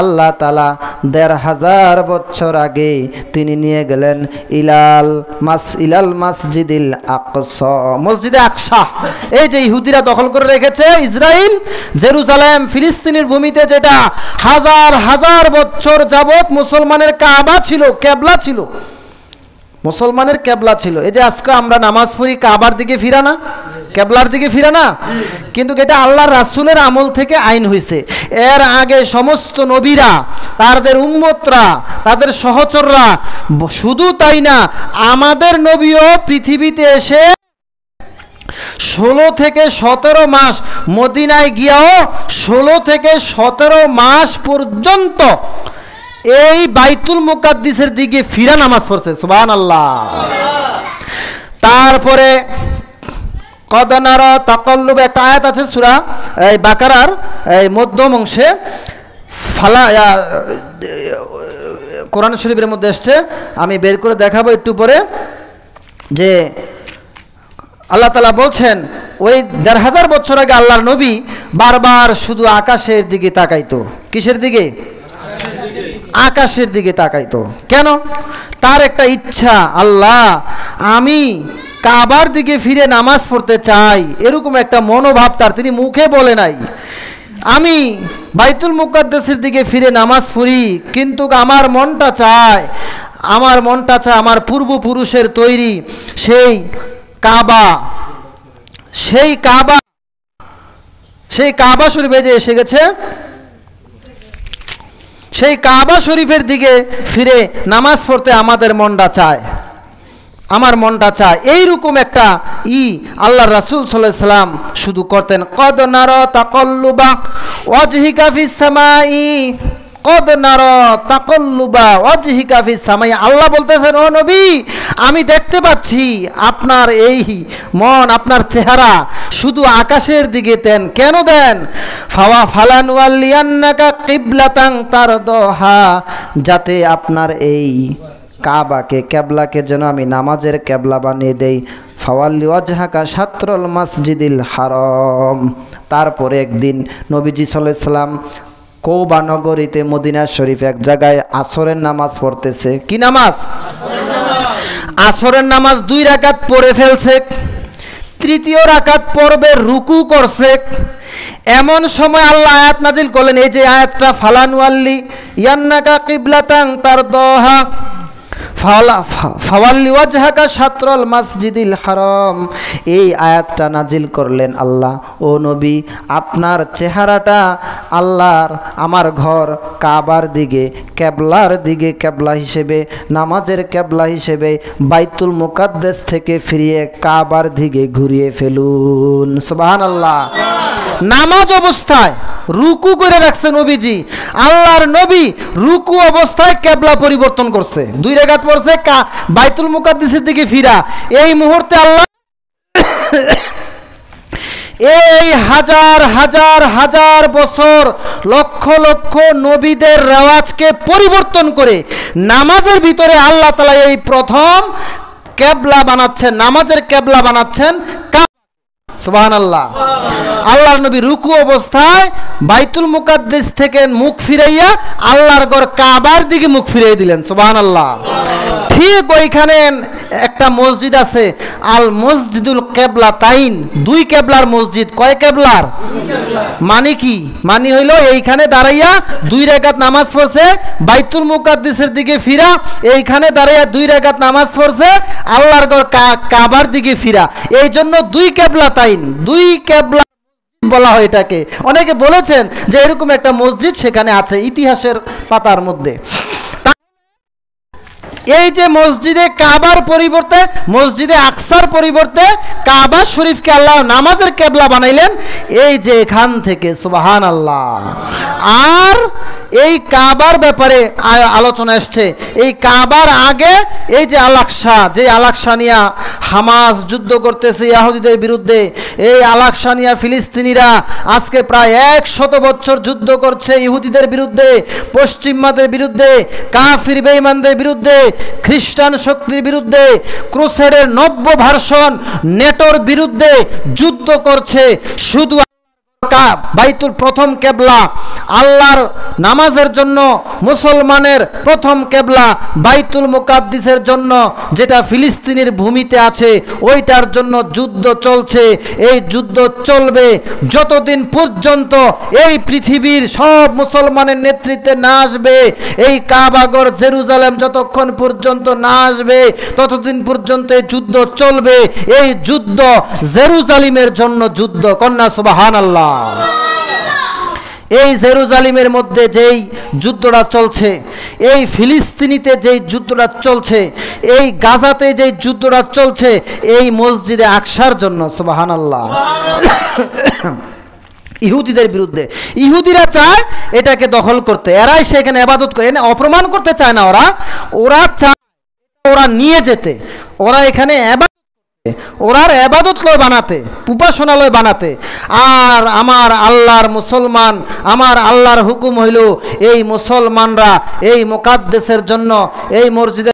আল্লাহ তাআলা ১৫০০ বছর আগে তিনি নিয়ে গেলেন ইলাল মসজিদিল আকসা, মসজিদে আকসা। এই যে ইহুদিরা দখল করে রেখেছে ইসরাইল, জেরুজালেম, ফিলিস্তিনের ভূমিতে, যেটা হাজার হাজার বছর যাবত মুসলমানের কাবা ছিল, কেবলা ছিল, মুসলমানের কেবলা ছিল। এই যে আজকে আমরা নামাজ পড়ি কাবার দিকে ফিরা না, কেবলার দিকে ফিরা না, কিন্তু এটা আল্লাহর রাসূলের আমল থেকে আইন হয়েছে। এর আগে সমস্ত নবীরা, তাদের উম্মতরা, তাদের সহচররা, শুধু তাই না, আমাদের নবীও পৃথিবীতে এসে 16 থেকে 17 মাস মদিনায় গিয়াও 16 থেকে 17 মাস পর্যন্ত এই বাইতুল মুকাদ্দিসের দিকে ফিরা নামাজ পড়ছে। সুবহানাল্লাহ। তারপরে কদনার তাকাল্লুব একটা আয়াত আছে সূরা এই বাকারার এই মধ্যম অংশে, কোরআন শরীফের মধ্যে এসছে, আমি বের করে দেখাবো একটু পরে, যে আল্লাহ তাআলা বলছেন ওই ১৫০০ বছর আগে আল্লাহর নবী বারবার শুধু আকাশের দিকে তাকাইতো। কিসের দিকে? আকাশের দিকে তাকাইতো। কেন? তার একটা ইচ্ছা, আল্লাহ আমি কাবার দিকে ফিরে নামাজ পড়তে চাই, এরকম একটা মনোভাব তার, তিনি মুখে বলে নাই। আমি বাইতুল মুকাদ্দাসের দিকে ফিরে নামাজ পড়ি, কিন্তু আমার মনটা চায় আমার পূর্বপুরুষের তৈরি সেই কাবা শরীফে যে এসে গেছে, সেই কাবা শরীফের দিকে ফিরে নামাজ পড়তে আমার মনটা চায়। এইরকম একটা আল্লাহর রাসূল সাল্লাল্লাহু আলাইহি সাল্লাম শুধু করতেন। কদ নারা তাকাল্লুবা ওয়াজহিকা ফিস সামাই, কদ নারা তাকাল্লুবা ওয়াজহিকা ফিস সামাই। আল্লাহ বলতেছেন, ও নবী আমি দেখতে পাচ্ছি আপনার এই মন, আপনার চেহারা শুধু আকাশের দিকে দেন। কেন দেন? ফালানুয়াল্লিয়ান্নাকা কিবলাতান তারদাহা, যাতে আপনার এই কাবাকে, কেবলাকে যেন আমি নামাজের কেবলা বানিয়ে দেই। ফাওয়াল্লি ওয়াজহাকা শাতরুল মসজিদিল হারাম। তারপরে একদিন নবীজি সাল্লাল্লাহু আলাইহি সাল্লাম কওবা নগরীতে মদিনা শরীফ এক জায়গায় আসরের নামাজ পড়তেছে। কি নামাজ? আসরের নামাজ 2 রাকাত পড়ে ফেলছে, তৃতীয় রাকাত পড়বে, রুকু করছে। এমন সময় আল্লাহ আয়াত নাজিল করলেন, এই যে আয়াতটা, ফালানুয়াল্লি ইয়ান্নাকা কিবলাতান তারদাহা ফাওয়াল্লি ওয়াজহাকা শাতরুল মসজিদিল হারাম। এই আয়াতটা নাজিল করলেন আল্লাহ, ও নবী আপনার চেহারাটা আল্লাহর আমার ঘর কাবার দিকে, কেবলার দিকে, কেবলা হিসেবে, নামাজের কেবলা হিসেবে বাইতুল মুকাদ্দাস থেকে ফিরিয়ে কাবার দিকে ঘুরিয়ে ফেলুন। সুবহানাল্লাহ। নামাজ অবস্থায় রুকু করে রাখছে নবীজি, আল্লাহর নবী রুকু অবস্থায় কেবলা পরিবর্তন করছে, 2 রাকাত পড়ছে, বাইতুল মুকাদ্দিসের দিকে ফিরা। এই মুহূর্তে আল্লাহ এই হাজার হাজার হাজার বছর লক্ষ লক্ষ নবীদের রেওয়াজকে পরিবর্তন করে নামাজের ভিতরে আল্লাহ তাআলা এই প্রথম কেবলা বানাচ্ছেন, নামাজের কেবলা বানাচ্ছেন। সুবহানাল্লাহ। আল্লাহর নবী রুকু অবস্থায় বাইতুল মুকাদ্দিস থেকে মুখ ফিরাইয়া আল্লাহর ঘর কাবার দিকে মুখ ফিরিয়ে দিলেন। সুবহানাল্লাহ। ঠিক ওইখানে একটা মসজিদ আছে, আল মসজিদুল কেবলাতাইন, 2 কেবলার মসজিদ। কয় কেবলার? মানে কি? মানে হইল এইখানে দাঁড়াইয়া 2 রাকাত নামাজ পড়ছে, বাইতুল মুকাদ্দিসের দিকে ফিরা, এইখানে দাঁড়াইয়া 2 রাকাত নামাজ পড়ছে, আল্লাহর ঘর কাবার দিকে ফিরা। এই জন্য 2 কেবলাতাইন, 2 কেবলা বলা হয় এটাকে। অনেকে বলেছেন যে এরকম একটা মসজিদ সেখানে আছে ইতিহাসের পাতার মধ্যে। এই যে মসজিদে কাবার পরিবর্তে, মসজিদে আকসার পরিবর্তে কাবা শরীফকে আল্লাহ নামাজের কেবলা বানাইলেন, এই যে এখান থেকে। সুবহানাল্লাহ। আর এই কাবার ব্যাপারে আলোচনা আসছে, এই কাবার আগে এই যে আল-আকসা, যে আল-আকসা নিয়ে হামাস যুদ্ধ করতেছে ইহুদিদের বিরুদ্ধে, এই আল-আকসা নিয়ে ফিলিস্তিনিরা আজকে প্রায় 100 বছর যুদ্ধ করছে ইহুদিদের বিরুদ্ধে, পশ্চিমাদের বিরুদ্ধে, কাফির বেঈমানদের বিরুদ্ধে, খ্রিস্টান শক্তির বিরুদ্ধে, ক্রুসেডের নব্য ভার্সন নেটোর বিরুদ্ধে যুদ্ধ করছে। শুধু বাইতুল প্রথম কেবলা, আল্লাহর নামাজের জন্য মুসলমানের প্রথম কেবলা বাইতুল মুকাদ্দিসের জন্য, যেটা ফিলিস্তিনের ভূমিতে আছে, ওইটার জন্য যুদ্ধ চলছে। এই যুদ্ধ চলবে যতদিন পর্যন্ত এই পৃথিবীর সব মুসলমানের নেতৃত্বে না আসবে, এই কাবাগর জেরুজালেম যতক্ষণ পর্যন্ত না আসবে ততদিন পর্যন্ত এই যুদ্ধ চলবে। এই যুদ্ধ জেরুজালেমের জন্য যুদ্ধ, কন্যা সুবহানাল্লাহ। এই জেরুজালেমের মধ্যে যেই যুদ্ধটা চলছে, এই ফিলিস্তিনিতে যেই যুদ্ধটা চলছে, এই গাজাতে যেই যুদ্ধটা চলছে, এই মসজিদে আকসার জন্য, সুবহানাল্লাহ। ইহুদিদের বিরুদ্ধে। ইহুদিরা চায় এটাকে দখল করতে, এরাই সেখানে ইবাদত করে, অপমান করতে চায় না ওরা চায় ওরা নিয়ে যেতে, ওরা এখানে ওরার ইবাদতলয় বানাতে, উপাসনালয় বানাতে। আর আমার আল্লাহর মুসলমান, আমার আল্লাহর হুকুম হইল এই মুসলমানরা এই মুকাদ্দেসের জন্য, এই মসজিদে